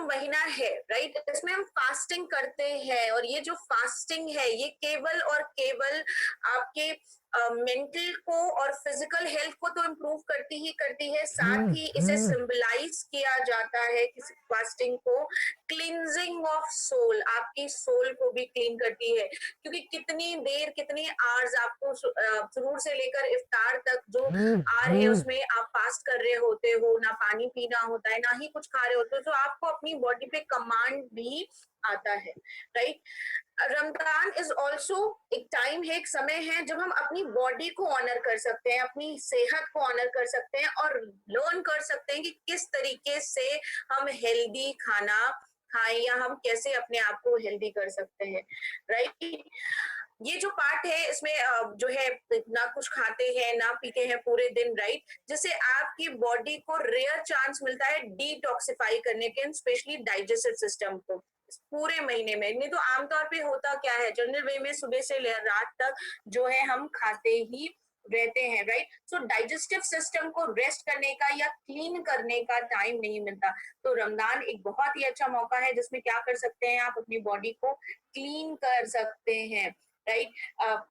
महीना है, राइट, इसमें हम फास्टिंग करते हैं, और ये जो फास्टिंग है ये केवल और केवल आपके मेंटल को और फिजिकल हेल्थ को तो इम्प्रूव करती है, साथ ही इसे सिंबलाइज किया जाता है किसी फास्टिंग को क्लींजिंग ऑफ सोल, आपकी सोल को भी क्लीन करती है, क्योंकि कितनी देर कितनी आवर्स आपको सुरूर से लेकर इफ्तार तक जो आर है उसमें आप फास्ट कर रहे होते हो, ना पानी पीना होता है ना ही कुछ खा रहे होते हो, तो आपको अपनी बॉडी पे कमांड भी आता है, राइट। रमजान इज ऑल्सो एक टाइम है, एक समय है जब हम अपनी बॉडी को ऑनर कर सकते हैं, अपनी सेहत को ऑनर कर सकते हैं और लर्न कर सकते हैं कि किस तरीके से हम हेल्दी खाना खाएं या हम कैसे अपने आप को हेल्दी कर सकते हैं, राइट। ये जो पार्ट है इसमें जो है ना कुछ खाते हैं ना पीते हैं पूरे दिन, राइट, जिससे आपकी बॉडी को रेयर चांस मिलता है डिटॉक्सिफाई करने के, स्पेशली डाइजेस्टिव सिस्टम को पूरे महीने में। नहीं तो आमतौर पे होता क्या है, जनरल वे में सुबह से रात तक जो है हम खाते ही रहते हैं, राइट। सो डाइजेस्टिव सिस्टम को रेस्ट करने का या क्लीन करने का टाइम नहीं मिलता, तो रमजान एक बहुत ही अच्छा मौका है जिसमें क्या कर सकते हैं, आप अपनी बॉडी को क्लीन कर सकते हैं, राइट।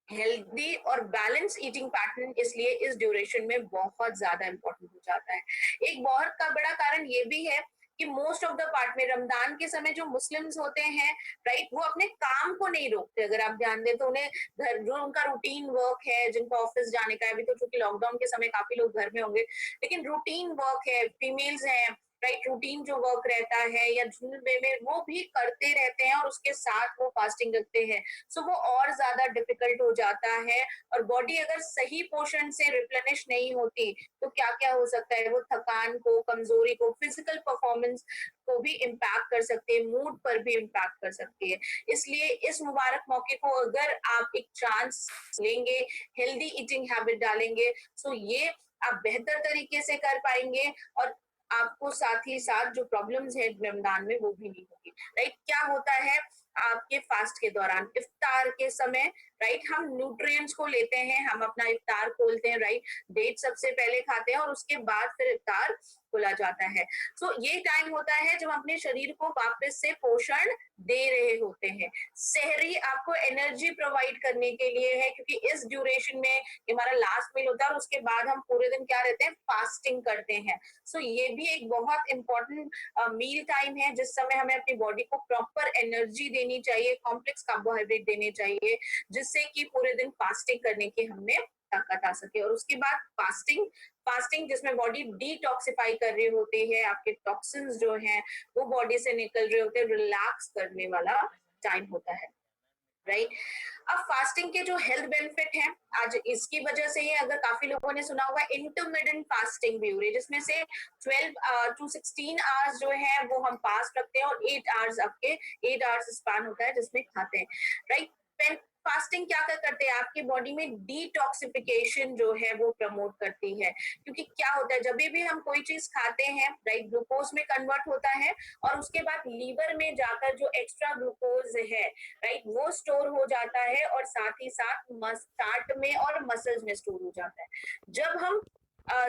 हेल्दी और बैलेंस ईटिंग पैटर्न इसलिए इस ड्यूरेशन में बहुत ज्यादा इंपॉर्टेंट हो जाता है। एक बहुत का बड़ा कारण ये भी है कि मोस्ट ऑफ द पार्ट में रमजान के समय जो मुस्लिम्स होते हैं, राइट, वो अपने काम को नहीं रोकते। अगर आप ध्यान दें तो उन्हें घर जो उनका रूटीन वर्क है, जिनको ऑफिस जाने का है, अभी तो चूंकि लॉकडाउन के समय काफी लोग घर में होंगे, लेकिन रूटीन वर्क है, फीमेल्स हैं, राइट, रूटीन जो वर्क रहता है या वे में वो भी करते रहते हैं और उसके साथ वो फास्टिंग रखते हैं, सो वो और ज्यादा डिफिकल्ट हो जाता है। और बॉडी अगर सही पोषण से रिप्लेनिश नहीं होती तो क्या क्या हो सकता है, वो थकान को, कमजोरी को, फिजिकल परफॉर्मेंस को भी इम्पैक्ट कर सकती है, मूड पर भी इम्पैक्ट कर सकती है। इसलिए इस मुबारक मौके को अगर आप एक चांस लेंगे, हेल्दी ईटिंग हैबिट डालेंगे, सो ये आप बेहतर तरीके से कर पाएंगे और आपको साथ ही साथ जो प्रॉब्लम्स है रमजान में वो भी नहीं होगी, राइट। क्या होता है आपके फास्ट के दौरान, इफ्तार के समय, राइट, हम न्यूट्रिएंट्स को लेते हैं, हम अपना इफ्तार खोलते हैं, राइट, डेट सबसे पहले खाते हैं और उसके बाद फिर इफ्तार खोला जाता है। सो ये टाइम होता है जब अपने शरीर को वापस से पोषण दे रहे होते हैं। सहरी आपको एनर्जी प्रोवाइड करने के लिए है, क्योंकि इस ड्यूरेशन में हमारा लास्ट मील होता है और उसके बाद हम पूरे दिन क्या रहते हैं, फास्टिंग करते हैं। सो ये भी एक बहुत इंपॉर्टेंट मील टाइम है जिस समय हमें अपनी बॉडी को प्रॉपर एनर्जी देनी चाहिए, कॉम्प्लेक्स कार्बोहाइड्रेट देने चाहिए, जिससे कि पूरे दिन फास्टिंग करने की हमें ताकत आ सके। और उसके बाद फास्टिंग फास्टिंग जिसमें बॉडी डिटॉक्सिफाई कर रही होती है, आपके टॉक्सिन्स जो हैं वो बॉडी से निकल रहे होते हैं, रिलैक्स करने वाला टाइम होता है, राइट। अब फास्टिंग के जो हेल्थ बेनिफिट हैं, आज इसकी वजह से ही अगर काफी लोगों ने सुना होगा इंटरमिटेंट फास्टिंग भी हो रही है, जिसमें से 12 to 16 आवर्स जो है वो हम फास्ट रखते हैं और 8 आवर्स आपके 8 आवर्स स्पैन होता है जिसमें खाते हैं, राइट। फास्टिंग क्या करते हैं, आपकी बॉडी में डिटॉक्सिफिकेशन जो है वो प्रमोट करती है, क्योंकि क्या होता है जब भी हम कोई चीज खाते हैं, राइट, ग्लूकोज में कन्वर्ट होता है और उसके बाद लीवर में जाकर जो एक्स्ट्रा ग्लूकोज है, राइट, वो स्टोर हो जाता है और साथ ही साथ फैट में और मसल्स में स्टोर हो जाता है। जब हम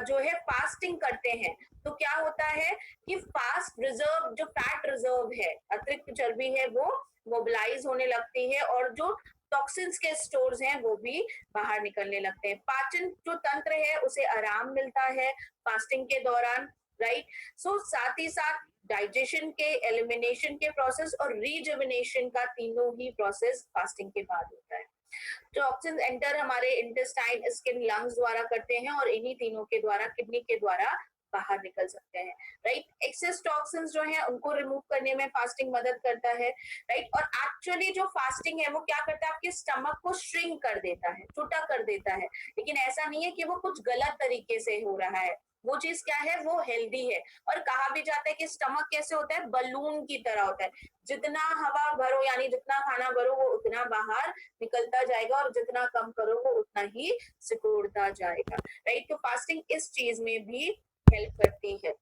जो है फास्टिंग करते हैं तो क्या होता है कि फास्ट रिजर्व जो फैट रिजर्व है, अतिरिक्त चर्बी है, वो मोबिलाइज होने लगती है और जो टॉक्सिन्स के स्टोर्स हैं वो भी बाहर निकलने लगते हैं। पाचन जो तंत्र है उसे आराम मिलता है फास्टिंग के दौरान, राइट। सो साथ ही साथ डाइजेशन के, एलिमिनेशन के प्रोसेस और रीजुविनेशन का तीनों ही प्रोसेस फास्टिंग के बाद होता है। टॉक्सिन एंटर हमारे इंटेस्टाइन, स्किन, लंग्स द्वारा करते हैं और इन्हीं तीनों के द्वारा, किडनी के द्वारा बाहर निकल सकते हैं, राइट। एक्सेस टॉक्सिन्स जो है उनको रिमूव करने में फास्टिंग मदद करता है, राइट। और एक्चुअली जो फास्टिंग है वो क्या करता है, आपके स्टमक को श्रिंक कर देता है, छोटा कर देता है, लेकिन ऐसा नहीं है कि वो कुछ गलत तरीके से हो रहा है, वो चीज क्या है, वो हेल्दी है। और कहा भी जाता है कि स्टमक कैसे होता है, बलून की तरह होता है, जितना हवा भरो यानी जितना खाना भरो वो उतना बाहर निकलता जाएगा और जितना कम करो वो उतना ही सिकुड़ता जाएगा, राइट। तो फास्टिंग इस चीज में भी हेल्प करती है।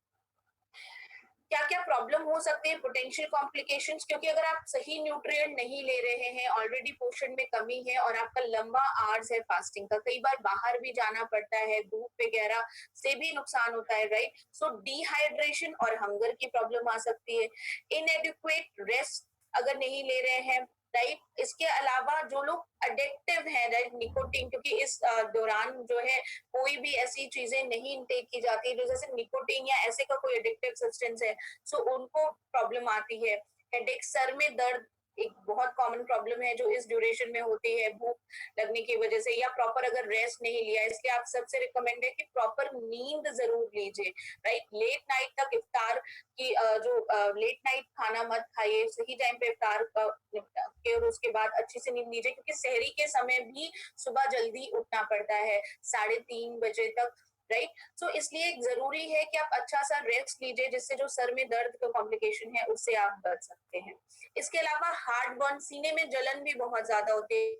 क्या क्या प्रॉब्लम हो सकते हैं, पोटेंशियल कॉम्प्लिकेशंस, क्योंकि अगर आप सही न्यूट्रिएंट नहीं ले रहे हैं, ऑलरेडी पोषण में कमी है और आपका लंबा आवर्स है फास्टिंग का, कई बार बाहर भी जाना पड़ता है, धूप वगैरह से भी नुकसान होता है, राइट। सो डिहाइड्रेशन और हंगर की प्रॉब्लम आ सकती है। इनएडिक्वेट रेस्ट अगर नहीं ले रहे हैं, राइट। इसके अलावा जो लोग अडिक्टिव हैं, राइट, निकोटीन, क्योंकि इस दौरान जो है कोई भी ऐसी चीजें नहीं इनटेक की जाती जो जैसे निकोटीन या ऐसे का कोई एडिक्टिव सब्सटेंस है, सो उनको प्रॉब्लम आती है। हेडेक, सर में दर्द एक बहुत कॉमन प्रॉब्लम है जो इस ड्यूरेशन में होती है भूख लगने की वजह से, या प्रॉपर अगर रेस्ट नहीं लिया, इसलिए आप सबसे रिकमेंड है कि प्रॉपर नींद जरूर लीजिए, राइट। लेट नाइट तक इफ्तार की जो लेट नाइट खाना मत खाइए, सही टाइम पे इफ्तार के और उसके बाद अच्छी से नींद लीजिए, क्योंकि सहरी के समय भी सुबह जल्दी उठना पड़ता है 3:30 बजे तक, राइट। सो इसलिए जरूरी है कि आप अच्छा सा रेस्ट लीजिए, जिससे जो सर में दर्द का कॉम्प्लिकेशन है उससे आप बच सकते हैं। इसके अलावा हार्ट बर्न, सीने में जलन भी बहुत ज्यादा होती है,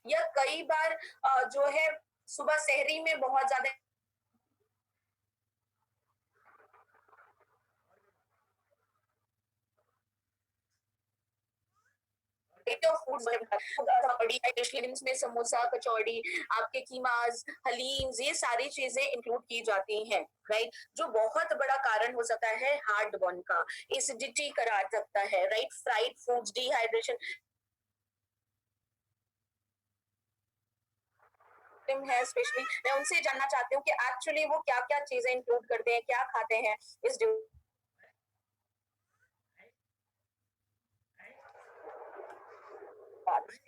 या कई बार जो है सुबह सहरी में बहुत ज्यादा फूड्स में समोसा, कचौड़ी, आपके कीमाज, हलीम्स, ये सारी चीजें इंक्लूड की जाती हैं, राइट। जो बहुत बड़ा कारण हो सकता है हार्ट बर्न का, एसिडिटी करा सकता है, राइट। फ्राइड फूड्स, डिहाइड्रेशन है स्पेशली, मैं उनसे जानना चाहती हूँ कि एक्चुअली वो क्या क्या चीजें इंक्लूड करते हैं, क्या खाते हैं इस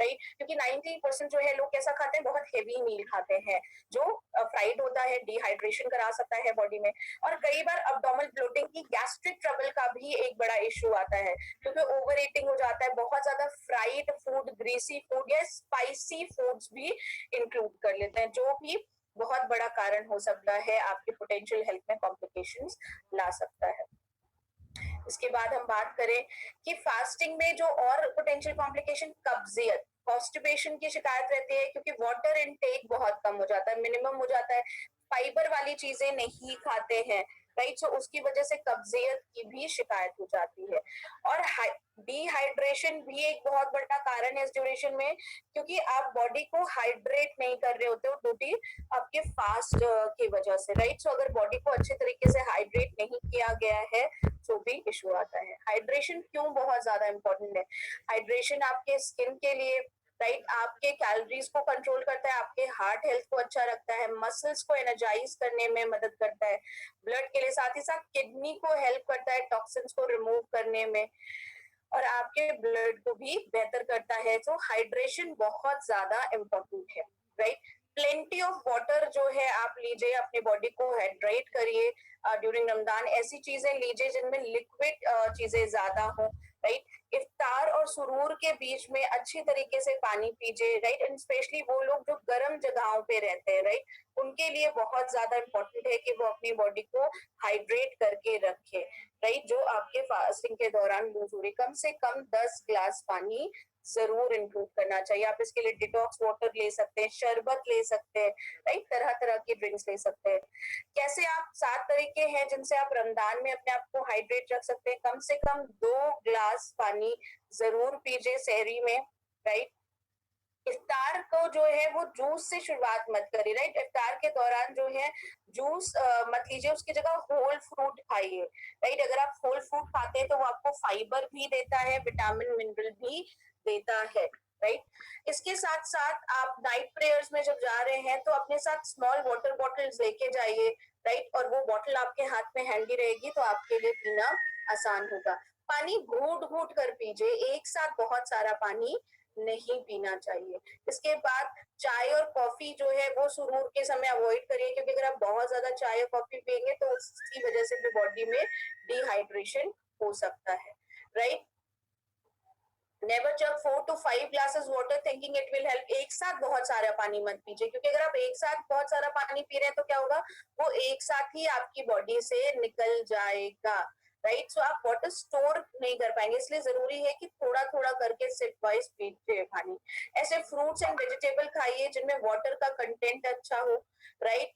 राइट, क्योंकि 90% जो है लोग कैसा खाते हैं, बहुत हेवी मील खाते हैं जो फ्राइड होता है, डिहाइड्रेशन करा सकता है बॉडी में। और कई बार अब्डोमिनल ब्लोटिंग की, गैस्ट्रिक ट्रबल का भी एक बड़ा इशू आता है, क्योंकि ओवर ईटिंग हो जाता है, बहुत ज्यादा फ्राइड फूड, ग्रीसी फूड या स्पाइसी फूड्स भी इंक्लूड कर लेते हैं, जो भी बहुत बड़ा कारण हो सकता है, आपके पोटेंशियल हेल्थ में कॉम्प्लिकेशंस ला सकता है। इसके बाद हम बात करें कि फास्टिंग में जो और पोटेंशियल कॉम्प्लिकेशन, कब्जियत, कॉन्स्टिपेशन की शिकायत रहती है, क्योंकि वाटर इनटेक बहुत कम हो जाता है, मिनिमम हो जाता है, फाइबर वाली चीजें नहीं खाते हैं, राइट। सो उसकी वजह से कब्जियत की भी शिकायत हो जाती है। और डिहाइड्रेशन भी एक बहुत बड़ा कारण है इस ड्यूरेशन में, क्योंकि आप बॉडी को हाइड्रेट नहीं कर रहे होते हो ड्यूटी आपके फास्ट की वजह से, राइट। सो अगर बॉडी को अच्छे तरीके से हाइड्रेट नहीं किया गया है तो भी इशू आता है। हाइड्रेशन क्यों बहुत ज्यादा इंपॉर्टेंट है? हाइड्रेशन आपके स्किन के लिए, राइट, आपके कैलोरीज को कंट्रोल करता है, आपके हार्ट हेल्थ को अच्छा रखता है, मसल्स को एनर्जाइज करने में मदद करता है, ब्लड के लिए, साथ ही साथ किडनी को हेल्प करता है टॉक्सिन्स को रिमूव करने में, और आपके ब्लड को भी बेहतर करता है। तो हाइड्रेशन बहुत ज्यादा इम्पोर्टेंट है, राइट। प्लेंटी ऑफ वाटर जो है आप लीजिए, अपने बॉडी को हाइड्रेट करिए ड्यूरिंग रमजान, ऐसी चीजें लीजिए जिनमें लिक्विड चीजें ज्यादा हो, राइट। इफ्तार और सुरूर के बीच में अच्छी तरीके से पानी पीजिए, राइट। एंड स्पेशली वो लोग जो गर्म जगहों पे रहते हैं, राइट, उनके लिए बहुत ज्यादा इंपॉर्टेंट है कि वो अपनी बॉडी को हाइड्रेट करके रखे, राइट। जो आपके फास्टिंग के दौरान लूज हो रही, कम से कम 10 ग्लास पानी जरूर इंक्लूड करना चाहिए। आप इसके लिए डिटॉक्स वाटर ले सकते हैं, शरबत ले सकते हैं, राइट, तरह तरह की ड्रिंक्स ले सकते हैं। कैसे आप 7 तरीके हैं जिनसे आप रमजान में अपने आप को हाइड्रेट रख सकते हैं। कम से कम 2 ग्लास पानी जरूर पीजिए सहरी में, राइट। इफ्तार को जो है वो जूस से शुरुआत मत करिए, राइट। इफ्तार के दौरान जो है जूस मत लीजिए, उसकी जगह होल फ्रूट खाइए, राइट। अगर आप होल फ्रूट खाते हैं तो वो आपको फाइबर भी देता है, विटामिन मिनरल भी देता है, राइट। इसके साथ साथ आप नाइट प्रेयर्स में जब जा रहे हैं तो अपने साथ स्मॉल वाटर बॉटल्स लेके जाइए, राइट। और वो बॉटल आपके हाथ में हैंडी रहेगी तो आपके लिए पीना आसान होगा। पानी घूट घूट कर पीजिए, एक साथ बहुत सारा पानी नहीं पीना चाहिए। इसके बाद चाय और कॉफी जो है वो सुरूर के समय अवॉइड करिए, क्योंकि अगर आप बहुत ज्यादा चाय और कॉफी पियेंगे तो उसकी वजह से भी बॉडी में डिहाइड्रेशन हो सकता है, right. Never chug 4 to 5 glasses water thinking it will help. एक साथ बहुत सारा पानी मत पीजिए, क्योंकि अगर आप एक साथ बहुत सारा पानी पी रहे हैं तो क्या होगा, वो एक साथ ही आपकी बॉडी से निकल जाएगा, राइट। सो आप वाटर स्टोर नहीं कर पाएंगे, इसलिए जरूरी है कि थोड़ा थोड़ा करके सिप वाइज पीजिए पानी। ऐसे फ्रूट्स एंड वेजिटेबल खाइए जिनमें वाटर का कंटेंट अच्छा हो, राइट।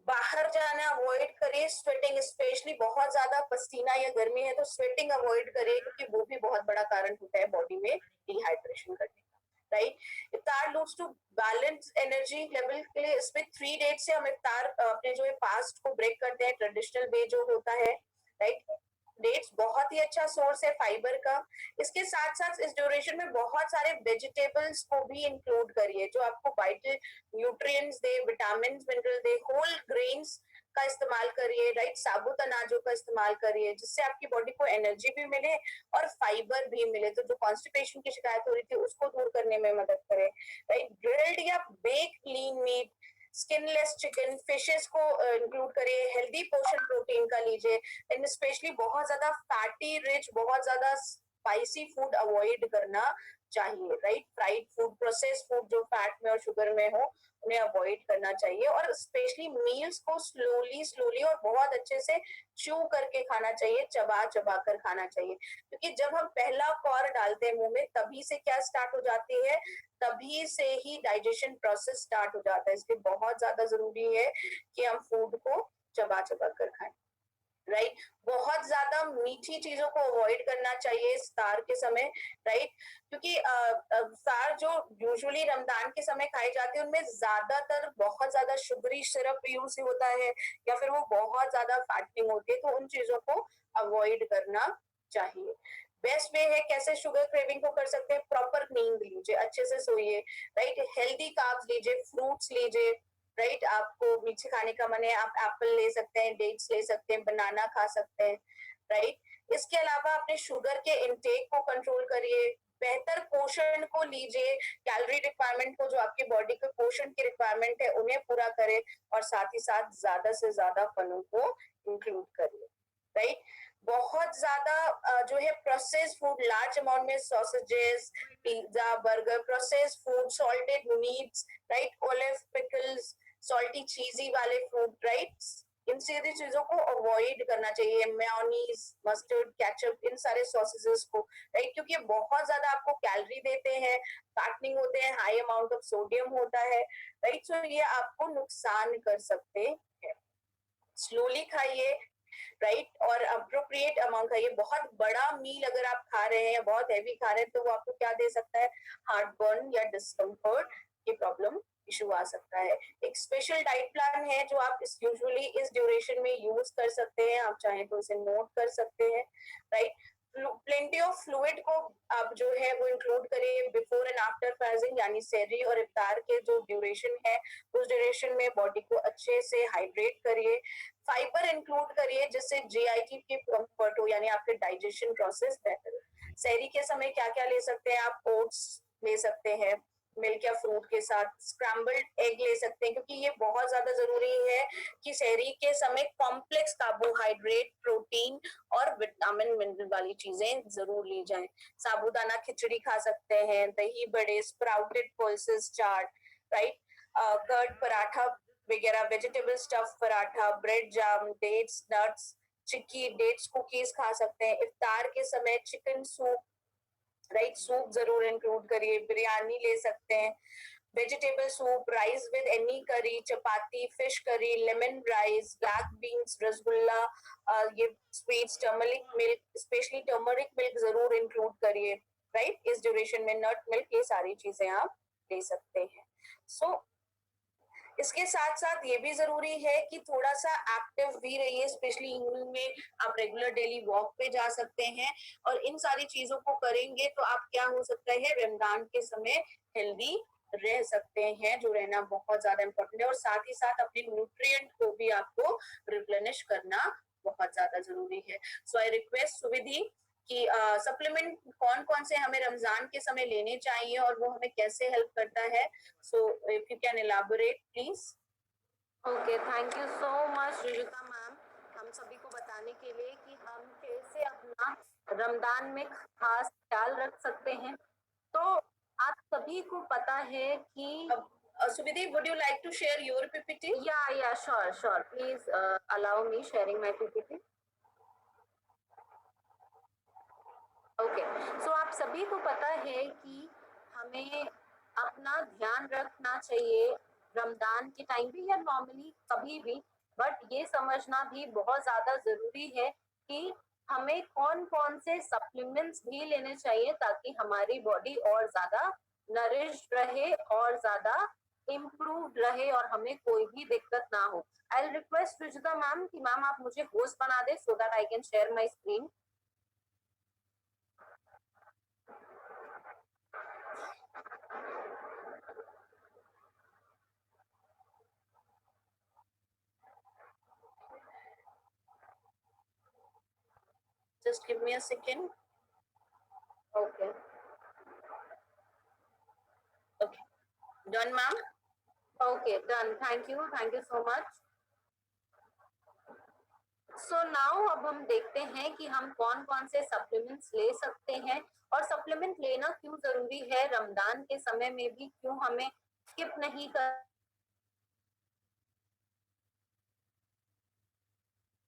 बाहर जाना अवॉइड करिए, स्वेटिंग स्पेशली बहुत ज्यादा पसीना या गर्मी है तो स्वेटिंग अवॉइड करिए क्योंकि वो भी बहुत बड़ा कारण होता है बॉडी में डिहाइड्रेशन करने का, राइट। इफ्तार lose to balance energy level के लिए इसमें 3 डेट से हम इफ्तार अपने जो है फास्ट को ब्रेक करते हैं ट्रेडिशनल वे जो होता है, राइट। डेट्स बहुत ही अच्छा सोर्स है फाइबर का। इसके साथ साथ इस ड्यूरेशन में बहुत सारे वेजिटेबल्स को भी इंक्लूड करिए जो आपको वाइटल न्यूट्रिएंट्स दे, विटामिन मिनरल दे। होल ग्रेन्स का इस्तेमाल करिए, राइट। साबुत अनाजों का इस्तेमाल करिए जिससे आपकी बॉडी को एनर्जी भी मिले और फाइबर भी मिले, तो जो कॉन्स्टिपेशन की शिकायत हो रही थी उसको दूर करने में मदद करे, राइट। ग्रिल्ड या bake lean meat, skinless chicken, fishes को इंक्लूड करिए। हेल्दी पोर्शन प्रोटीन का लीजिए एंड स्पेशली बहुत ज्यादा फैटी रिच, बहुत ज्यादा स्पाइसी फूड अवॉइड करना चाहिए, right. Fried food, process food जो फैट में और शुगर में हो उन्हें अवॉइड करना चाहिए और स्पेशली मील्स को स्लोली स्लोली और बहुत अच्छे से च्यू करके खाना चाहिए, चबा चबा कर खाना चाहिए क्योंकि जब हम पहला कौर डालते हैं मुंह में तभी से क्या स्टार्ट हो जाती है, तभी से ही डाइजेशन प्रोसेस स्टार्ट हो जाता है। इसलिए बहुत ज्यादा जरूरी है कि हम फूड को चबा चबा कर खाएं, राइट। बहुत ज्यादा मीठी चीजों को अवॉइड करना चाहिए इफ्तार के समय, राइट। क्योंकि इफ्तार जो यूजुअली रमजान के समय खाए जाते हैं उनमें ज्यादातर बहुत ज्यादा शुगरी सिरप यूज होता है या फिर वो बहुत ज्यादा फैटिंग होती है, तो उन चीजों को अवॉइड करना चाहिए। बेस्ट वे है कैसे शुगर क्रेविंग को कर सकते हैं, प्रॉपर नींद लीजिए, अच्छे से सोइए, राइट। हेल्दी कार्ब्स लीजिए, फ्रूट्स लीजिए, राइट। आपको मीठे खाने का मन है आप एप्पल ले सकते हैं, डेट्स ले सकते हैं, बनाना खा सकते हैं, राइट। इसके अलावा अपने शुगर के इंटेक को कंट्रोल करिए, बेहतर पोषण को लीजिए, कैलोरी रिक्वायरमेंट को जो आपकी बॉडी के पोषण की रिक्वायरमेंट है उन्हें पूरा करें और साथ ही साथ ज्यादा से ज्यादा फलों को इंक्लूड करिए, राइट। बहुत ज्यादा जो है प्रोसेस्ड फूड लार्ज अमाउंट में, sausages, pizza, burger, processed food, salted meats, right, olive pickles, salty cheesy वाले फूड, राइट, इन सारी चीजों को अवॉइड करना चाहिए। मेयोनीज, मस्टर्ड, केचप, इन सारे सॉसेजेस को, राइट, क्योंकि बहुत ज्यादा आपको कैलोरी देते हैं, फैटनिंग होते हैं, हाई अमाउंट ऑफ सोडियम होता है, राइट। सो ये आपको नुकसान कर सकते हैं। स्लोली खाइए, राइट, और अप्रोप्रिएट अमाउंट खाइए। बहुत बड़ा मील अगर आप खा रहे हैं या बहुत हैवी खा रहे हैं तो वो आपको क्या दे सकता है, हार्ट बर्न या डिस्कम्फर्ट की प्रॉब्लम इशू आ सकता है। एक स्पेशल डाइट प्लान है जो आप इस यूजुअली इस ड्यूरेशन में यूज कर सकते हैं, आप चाहें तो इसे नोट कर सकते हैं, राइट। प्लेंटी ऑफ फ्लूइड को आप जो है वो इंक्लूड करिए बिफोर एंड आफ्टर फास्टिंग, यानी सहरी और इफ्तार के जो ड्यूरेशन है उस ड्यूरेशन में बॉडी को अच्छे से हाइड्रेट करिए। फाइबर इंक्लूड करिए जिससे जीआईटी की कंफर्ट हो, यानी आपके डाइजेशन प्रोसेस बेहतर हो। सहरी के समय क्या क्या ले सकते हैं आप, ओट्स ले सकते हैं मिल्क या फ्रूट के साथ, स्क्रैम्बल्ड एग ले सकते हैं क्योंकि ये बहुत ज्यादा जरूरी है कि सहरी के समय कॉम्प्लेक्स कार्बोहाइड्रेट, प्रोटीन और विटामिन मिनरल वाली चीजें जरूर ली जाएं। साबूदाना खिचड़ी खा सकते हैं, dahi bade, sprouted pulses chaat, right, curd paratha वगैरह, vegetable stuff paratha, bread jam, dates, nuts, chikki, dates cookies खा सकते हैं। इफ्तार के समय चिकन सूप, राइट, सूप जरूर इंक्लूड करिए। बिरयानी ले सकते हैं, vegetable soup, rice with any curry, chapati, fish curry, lemon rice, black beans, rasgulla, ये sweets, turmeric milk, specially turmeric milk जरूर इंक्लूड करिए, राइट। इस ड्यूरेशन में नट मिल्क, ये सारी चीजें आप ले सकते हैं। सो इसके साथ साथ ये भी जरूरी है कि थोड़ा सा एक्टिव भी रहिए, स्पेशली इवनिंग में आप रेगुलर डेली वॉक पे जा सकते हैं और इन सारी चीजों को करेंगे तो आप क्या हो सकता है रमजान के समय हेल्दी रह सकते हैं, जो रहना बहुत ज्यादा इम्पोर्टेंट है। और साथ ही साथ अपने न्यूट्रिएंट को भी आपको रिप्लेनिश करना बहुत ज्यादा जरूरी है। सो आई रिक्वेस्ट सुविधि कि सप्लीमेंट कौन कौन से हमें रमजान के समय लेने चाहिए और वो हमें कैसे हेल्प करता है। So if you can elaborate, please. Okay, thank you so much Rujuta ma'am, हम सभी को बताने के लिए कि हम कैसे अपना रमजान में खास ख्याल रख सकते हैं। तो आप सभी को पता है कि Subidhi, would you like to share your PPT? या sure please allow me sharing my PPT. Okay, so आप सभी को पता है कि हमें अपना ध्यान रखना चाहिए रमजान के टाइम पे या नॉर्मली कभी भी बट ये समझना भी बहुत ज्यादा जरूरी है कि हमें कौन कौन से सप्लीमेंट्स भी लेने चाहिए ताकि हमारी बॉडी और ज्यादा नरिश्ड रहे और ज्यादा इम्प्रूव्ड रहे और हमें कोई भी दिक्कत ना हो। आई रिक्वेस्ट रुचिता मैम कि मैम आप मुझे होस्ट बना दे so that I can share my screen. Just give me a second. Okay. Okay. Done, ma'am? Okay, done. Thank you so much. So now अब हम देखते हैं कि हम कौन कौन से सप्लीमेंट्स ले सकते हैं और सप्लीमेंट लेना क्यों जरूरी है, रमजान के समय में भी क्यों हमें स्किप नहीं कर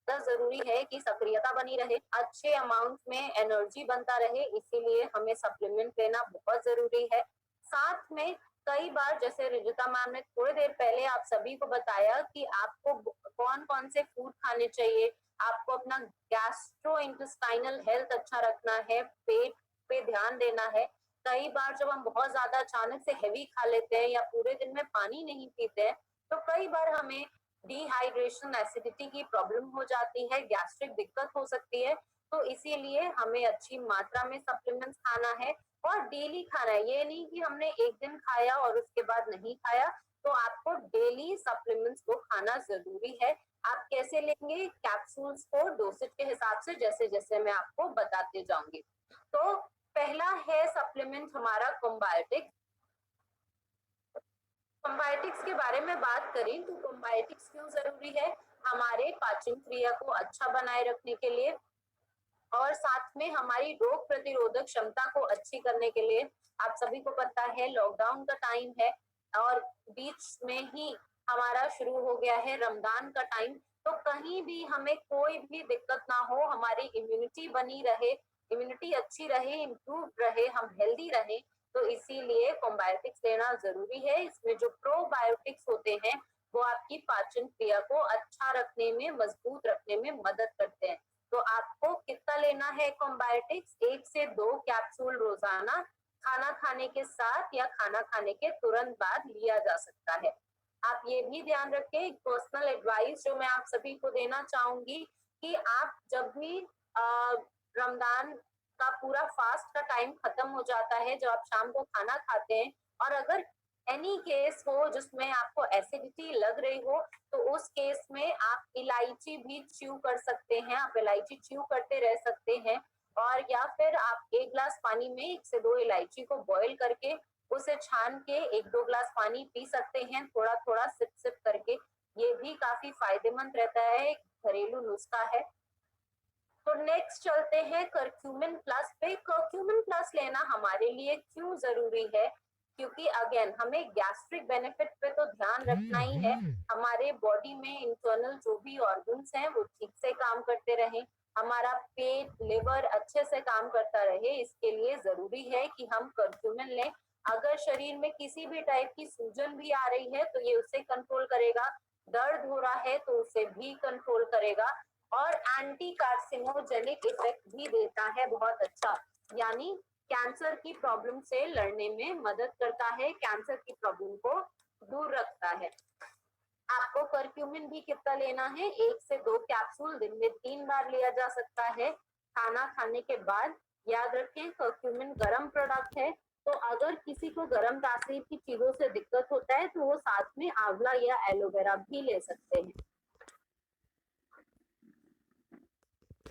जरूरी है कि सक्रियता बनी रहे, अच्छे अमाउंट में एनर्जी बनता रहे, इसीलिए हमें सप्लीमेंट लेना बहुत जरूरी है। साथ में कई बार जैसे रिजिता मैम ने थोड़ी देर पहले आप सभी को बताया कि आपको कौन कौन से फूड खाने चाहिए, आपको अपना गैस्ट्रो इंटेस्टाइनल हेल्थ अच्छा रखना है, पेट पे ध्यान देना है। कई बार जब हम बहुत ज्यादा अचानक से हेवी खा लेते हैं या पूरे दिन में पानी नहीं पीते हैं तो कई बार हमें डिहाइड्रेशन, एसिडिटी की प्रॉब्लम हो जाती है, गैस्ट्रिक दिक्कत हो सकती है। तो इसीलिए हमें अच्छी मात्रा में सप्लीमेंट्स खाना है और डेली खाना है। ये नहीं कि हमने एक दिन खाया और उसके बाद नहीं खाया, तो आपको डेली सप्लीमेंट्स को खाना जरूरी है। आप कैसे लेंगे? कैप्सूल्स को डोसेज के हिसाब से जैसे जैसे मैं आपको बताते जाऊंगी। तो पहला है सप्लीमेंट हमारा कोम्बायोटिक्स। कोम्बायोटिक्स के बारे में बात करें तो कोम्बायोटिक्स क्यों जरूरी है? हमारे पाचन क्रिया को अच्छा बनाए रखने के लिए और साथ में हमारी रोग प्रतिरोधक क्षमता को अच्छी करने के लिए। आप सभी को पता है लॉकडाउन का टाइम है और बीच में ही हमारा शुरू हो गया है रमजान का टाइम, तो कहीं भी हमें कोई भी दिक्कत ना हो, हमारी इम्यूनिटी बनी रहे, इम्यूनिटी अच्छी रहे, इम्प्रूव रहे, हम हेल्दी रहे, तो इसीलिए कोम्बायोटिक्स लेना जरूरी है। इसमें जो प्रोबायोटिक्स होते हैं वो आपकी पाचन क्रिया को अच्छा रखने में, मजबूत रखने में मदद करते हैं। तो आपको कितना लेना है कोम्बायोटिक्स? 1 से 2 कैप्सूल रोजाना खाना खाने के साथ या खाना खाने के तुरंत बाद लिया जा सकता है। आप ये भी ध्यान रखें, पर्सनल एडवाइस जो मैं आप सभी को देना चाहूंगी कि आप जब भी रमजान का पूरा फास्ट का टाइम खत्म हो जाता है, जब आप शाम को खाना खाते हैं और अगर एनी केस हो जिसमें आपको एसिडिटी लग रही हो तो उस केस में आप इलायची भी च्यू कर सकते हैं, आप इलायची च्यू करते रह सकते हैं और या फिर आप 1 ग्लास पानी में 1 से 2 इलायची को बॉईल करके उसे छान के 1-2 ग्लास पानी पी सकते हैं, थोड़ा थोड़ा सिप सिप करके। ये भी काफी फायदेमंद रहता है, एक घरेलू नुस्खा है। तो नेक्स्ट चलते हैं करक्यूमिन प्लस पे। करक्यूमिन प्लस लेना हमारे लिए क्यों जरूरी है? क्योंकि अगेन हमें गैस्ट्रिक बेनिफिट पे तो ध्यान रखना ही है, हमारे बॉडी में इंटरनल जो भी ऑर्गन्स हैं वो ठीक से काम करते रहे, हमारा पेट, लिवर अच्छे से काम करता रहे, इसके लिए जरूरी है कि हम करक्यूमिन लें। अगर शरीर में किसी भी टाइप की सूजन भी आ रही है तो ये उसे कंट्रोल करेगा, दर्द हो रहा है तो उसे भी कंट्रोल करेगा और एंटी कार्सिनोजेनिक इफेक्ट भी देता है बहुत अच्छा, यानी कैंसर की प्रॉब्लम से लड़ने में मदद करता है, कैंसर की प्रॉब्लम को दूर रखता है। आपको करक्यूमिन भी कितना लेना है? 1 से 2 कैप्सूल दिन में 3 बार लिया जा सकता है खाना खाने के बाद। याद रखें करक्यूमिन गर्म प्रोडक्ट है, तो अगर किसी को गर्म तासीर की चीजों से दिक्कत होता है तो वो साथ में आंवला या एलोवेरा भी ले सकते हैं।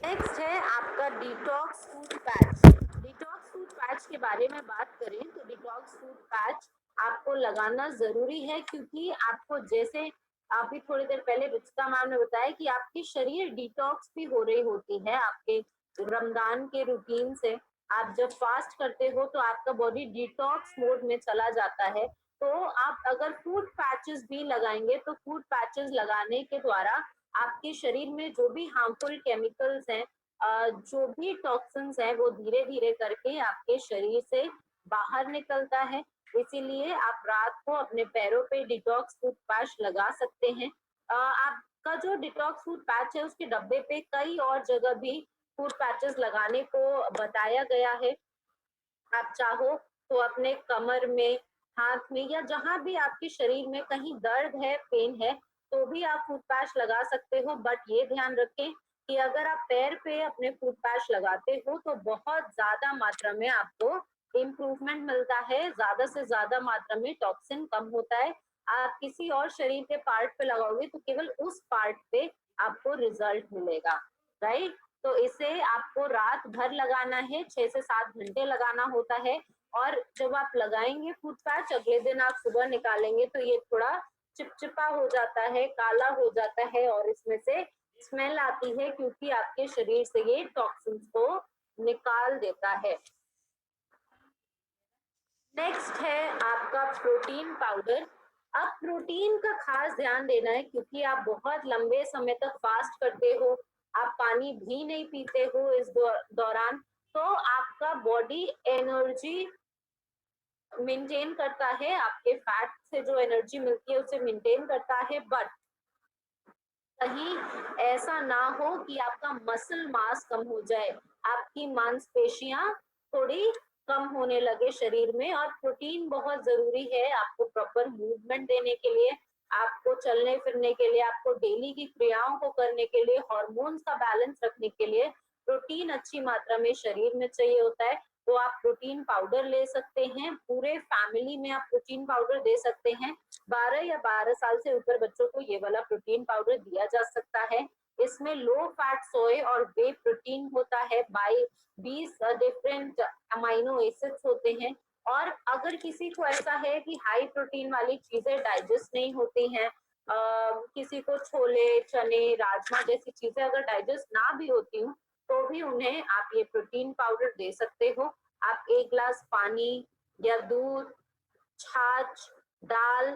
नेक्स्ट है आपका detox food patch. Detox food patch के बारे में बात करें तो डिटॉक्स फूड पैच आपको लगाना जरूरी है क्योंकि आपको जैसे अभी थोड़ी देर पहले रुचिता मैम ने बताया कि आपकी शरीर डिटॉक्स भी हो रही होती है आपके रमजान के रूटीन से। आप जब फास्ट करते हो तो आपका बॉडी डिटॉक्स मोड में चला जाता है, तो आप अगर फूड पैचेस भी लगाएंगे तो फूड पैचेस लगाने के द्वारा आपके शरीर में जो भी हार्मफुल केमिकल्स हैं, जो भी टॉक्सिन्स हैं, वो धीरे धीरे करके आपके शरीर से बाहर निकलता है। इसीलिए आप रात को अपने पैरों पे डिटॉक्स फूड पैच लगा सकते हैं। आप का जो डिटॉक्स फूड पैच है उसके डब्बे पे कई और जगह भी फूड पैचेस लगाने को बताया गया है। आप चाहो तो अपने कमर में, हाथ में या जहां भी आपके शरीर में कहीं दर्द है, पेन है, तो भी आप फूड पैच लगा सकते हो। बट ये ध्यान रखें कि अगर आप पैर पे अपने फूड पैच लगाते हो तो बहुत ज्यादा मात्रा में आपको इम्प्रूवमेंट मिलता है, ज्यादा से ज्यादा मात्रा में टॉक्सिन कम होता है। आप किसी और शरीर के पार्ट पे लगाओगे तो केवल उस पार्ट पे आपको रिजल्ट मिलेगा, राइट। तो इसे आपको रात भर लगाना है, 6 से 7 घंटे लगाना होता है। और जब आप लगाएंगे फूड पैच, अगले दिन आप सुबह निकालेंगे तो ये थोड़ा चिपचिपा हो जाता है, काला हो जाता है और इसमें से स्मेल आती है, क्योंकि आपके शरीर से ये टॉक्सिन्स को निकाल देता है। नेक्स्ट है आपका प्रोटीन पाउडर। अब प्रोटीन का खास ध्यान देना है, क्योंकि आप बहुत लंबे समय तक फास्ट करते हो, आप पानी भी नहीं पीते हो इस दौरान, तो आपका बॉडी एनर्जी मेंटेन करता है, आपके फैट से जो एनर्जी मिलती है उसे मेंटेन करता है। बट कहीं ऐसा ना हो कि आपका मसल मास कम हो जाए, आपकी मांसपेशियां थोड़ी कम होने लगे शरीर में। और प्रोटीन बहुत जरूरी है आपको प्रॉपर मूवमेंट देने के लिए, आपको चलने फिरने के लिए, आपको डेली की क्रियाओं को करने के लिए, हार्मोन्स का बैलेंस रखने के लिए प्रोटीन अच्छी मात्रा में शरीर में चाहिए होता है। तो आप प्रोटीन पाउडर ले सकते हैं, पूरे फैमिली में आप प्रोटीन पाउडर दे सकते हैं। 12 या 12 साल से ऊपर बच्चों को ये वाला प्रोटीन पाउडर दिया जा सकता है। इसमें लो फैट सोए और वे प्रोटीन होता है, 20 डिफरेंट अमाइनो एसिड्स होते हैं। और अगर किसी को ऐसा है कि हाई प्रोटीन वाली चीजें डाइजेस्ट नहीं होती हैं, किसी को छोले, चने, राजमा जैसी चीजें अगर डाइजेस्ट ना भी होती हूँ, तो भी उन्हें आप ये प्रोटीन पाउडर दे सकते हो। आप 1 ग्लास पानी या दूध, छाछ, दाल,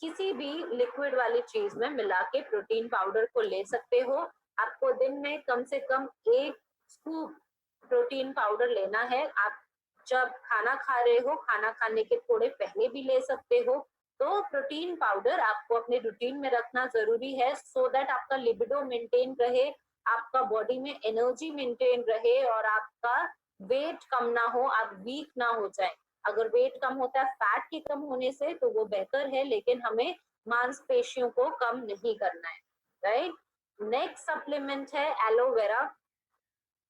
किसी भी लिक्विड वाली चीज में मिला के प्रोटीन पाउडर को ले सकते हो। आपको दिन में कम से कम 1 स्कूप प्रोटीन पाउडर लेना है। आप जब खाना खा रहे हो, खाना खाने के थोड़े पहले भी ले सकते हो। तो प्रोटीन पाउडर आपको अपने रूटीन में रखना जरूरी है, सो दैट आपका लिबिडो मेंटेन रहे, आपका बॉडी में एनर्जी मेंटेन रहे और आपका वेट कम ना हो, आप वीक ना हो जाए। अगर वेट कम होता है फैट के कम होने से तो वो बेहतर है, लेकिन हमें मांसपेशियों को कम नहीं करना है, राइट। नेक्स्ट सप्लीमेंट है एलोवेरा।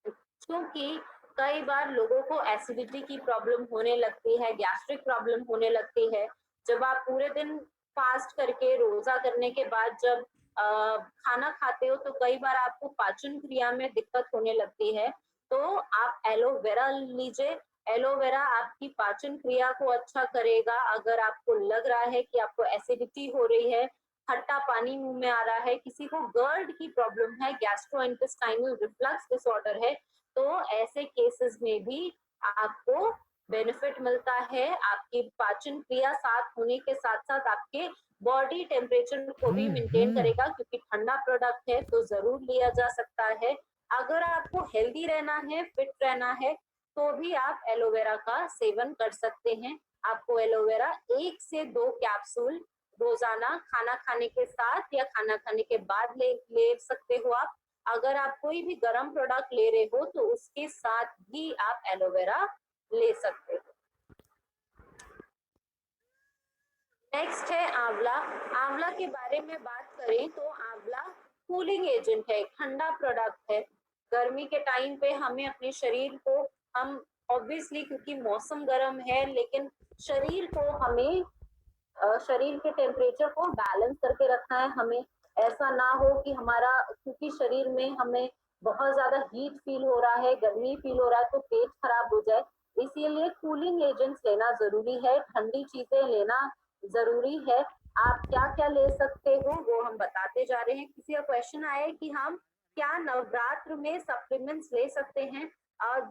क्योंकि कई बार लोगों को एसिडिटी की प्रॉब्लम होने लगती है, गैस्ट्रिक प्रॉब्लम होने लगती है। जब आप पूरे दिन फास्ट करके, रोजा करने के बाद जब खाना खाते हो तो कई बार आपको पाचन क्रिया में दिक्कत होने लगती है, तो आप एलोवेरा लीजिए। एलोवेरा आपकी पाचन क्रिया को अच्छा करेगा। अगर आपको लग रहा है कि आपको एसिडिटी हो रही है, खट्टा पानी मुंह में आ रहा है, किसी को गर्ड की प्रॉब्लम है, गैस्ट्रोइंटेस्टाइनल रिफ्लक्स डिसऑर्डर है, तो ऐसे केसेस में भी आपको बेनिफिट मिलता है। आपकी पाचन क्रिया साथ होने के साथ साथ आपके बॉडी टेम्परेचर को भी मेंटेन करेगा, क्योंकि ठंडा प्रोडक्ट है तो जरूर लिया जा सकता है। अगर आपको हेल्दी रहना है, फिट रहना है, तो भी आप एलोवेरा का सेवन कर सकते हैं। आपको एलोवेरा 1 से 2 कैप्सूल रोजाना खाना खाने के साथ या खाना खाने के बाद ले सकते हो आप। अगर आप कोई भी गर्म प्रोडक्ट ले रहे हो तो उसके साथ भी आप एलोवेरा ले सकते हो। नेक्स्ट है आंवला। आंवला के बारे में बात करें तो आंवला कूलिंग एजेंट है, ठंडा प्रोडक्ट है। गर्मी के टाइम पे हमें अपने शरीर को, हम ऑब्वियसली क्योंकि मौसम गर्म है, लेकिन शरीर को हमें शरीर के टेम्परेचर को बैलेंस करके रखना है। हमें ऐसा ना हो कि हमारा, क्योंकि शरीर में हमें बहुत ज्यादा हीट फील हो रहा है, गर्मी फील हो रहा है, तो पेट खराब हो जाए। इसीलिए कूलिंग एजेंट्स लेना जरूरी है, ठंडी चीजें लेना जरूरी है। आप क्या क्या ले सकते हो वो हम बताते जा रहे हैं। किसी का क्वेश्चन आया है कि हम क्या नवरात्र में सप्लीमेंट्स ले सकते हैं?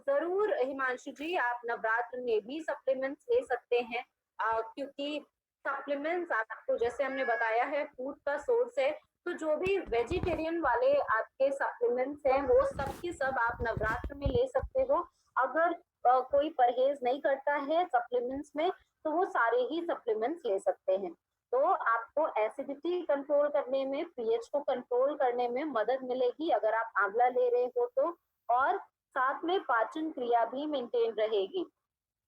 जरूर हिमांशु जी, आप नवरात्र में भी सप्लीमेंट्स ले सकते हैं, क्योंकि सप्लीमेंट्स आपको, जैसे हमने बताया है, फूड का सोर्स है। तो जो भी वेजिटेरियन वाले आपके सप्लीमेंट्स हैं वो सब की सब आप नवरात्र में ले सकते हो। अगर कोई परहेज नहीं करता है सप्लीमेंट्स में, तो वो सारे ही सप्लीमेंट्स ले सकते हैं। तो आपको आपको एसिडिटी कंट्रोल करने में, पीएच को कंट्रोल करने में मदद मिलेगी अगर आप आंवला ले रहे हो तो, और साथ में पाचन क्रिया भी मेंटेन रहेगी।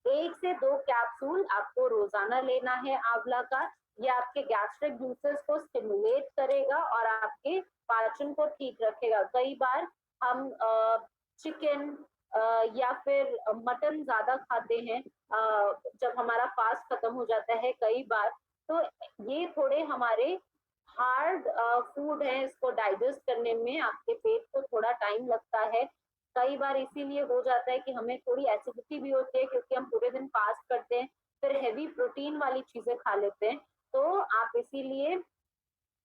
1 से 2 कैप्सूल आपको रोजाना लेना है आंवला का। ये आपके गैस्ट्रिक जूसेस को स्टिमुलेट करेगा और आपके पाचन को ठीक रखेगा। कई बार हम चिकन या फिर मटन ज्यादा खाते हैं जब हमारा फास्ट खत्म हो जाता है कई बार, तो ये थोड़े हमारे हार्ड फूड है, इसको डाइजेस्ट करने में आपके पेट को थोड़ा टाइम लगता है। कई बार इसीलिए हो जाता है कि हमें थोड़ी एसिडिटी भी होती है क्योंकि हम पूरे दिन फास्ट करते हैं, फिर हेवी प्रोटीन वाली चीजें खा लेते हैं। तो आप इसीलिए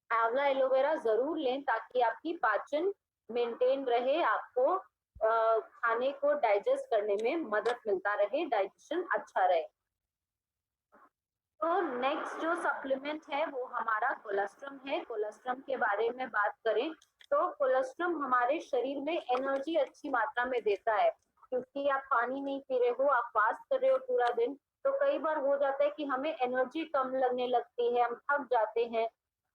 आंवला एलोवेरा जरूर लें ताकि आपकी पाचन मेंटेन रहे, आपको खाने को डाइजेस्ट करने में मदद मिलता रहे, डाइजेशन अच्छा रहे। तो नेक्स्ट जो सप्लीमेंट है वो हमारा कोलेस्ट्रम है। कोलेस्ट्रम के बारे में बात करें तो कोलेस्ट्रम हमारे शरीर में एनर्जी अच्छी मात्रा में देता है, क्योंकि आप पानी नहीं पी रहे हो, आप फास्ट कर रहे हो पूरा दिन, तो कई बार हो जाता है कि हमें एनर्जी कम लगने लगती है, हम थक जाते हैं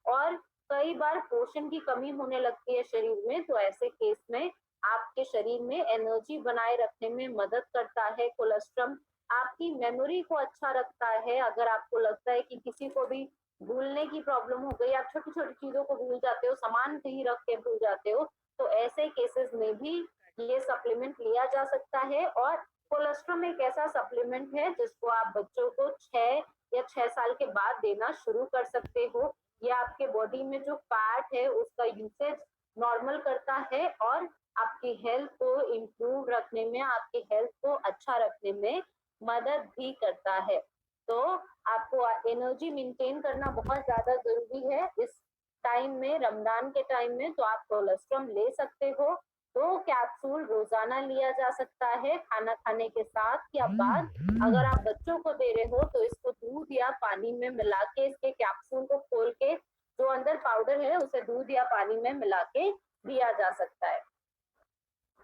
और कई बार पोषण की कमी होने लगती है शरीर में। तो ऐसे केस में आपके शरीर में एनर्जी बनाए रखने में मदद करता है कोलेस्ट्रम। आपकी मेमोरी को अच्छा रखता है। अगर आपको लगता है कि किसी को भी भूलने की प्रॉब्लम हो गई, आप छोटी छोटी चीजों को भूल जाते हो, सामान कहीं रख के भूल जाते हो, तो ऐसे केसेस में भी ये सप्लीमेंट लिया जा सकता है। और कोलेस्ट्रॉम एक ऐसा सप्लीमेंट है जिसको आप बच्चों को 6 या 6 साल के बाद देना शुरू कर सकते हो। ये आपके बॉडी में जो फैट है उसका यूसेज नॉर्मल करता है और आपकी हेल्थ को इम्प्रूव रखने में, आपकी हेल्थ को अच्छा रखने में मदद भी करता है। तो आपको एनर्जी मेंटेन करना बहुत ज्यादा जरूरी है इस टाइम में, रमजान के टाइम में, तो आप कोलेस्ट्रॉम ले सकते हो। 2 कैप्सूल रोजाना लिया जा सकता है खाना खाने के साथ या बाद। अगर आप बच्चों को दे रहे हो तो इसको दूध या पानी में मिला के, इसके कैप्सूल को खोल के जो अंदर पाउडर है उसे दूध या पानी में मिला के दिया जा सकता है।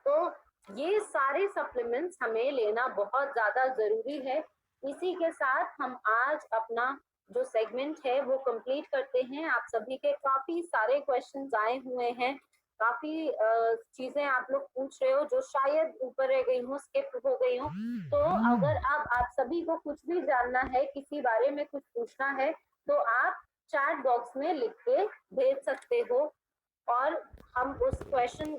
तो ये सारे सप्लीमेंट्स हमें लेना बहुत ज्यादा जरूरी है। इसी के साथ हम आज अपना जो सेगमेंट है वो कंप्लीट करते हैं। आप सभी के काफी सारे क्वेश्चंस आए हुए हैं, काफी चीजें आप लोग पूछ रहे हो जो शायद ऊपर रह गई हो, स्किप हो गई हो। तो अगर आप सभी को कुछ भी जानना है, किसी बारे में कुछ पूछना है, तो आप चैट बॉक्स में लिख के भेज सकते हो और हम उस क्वेश्चन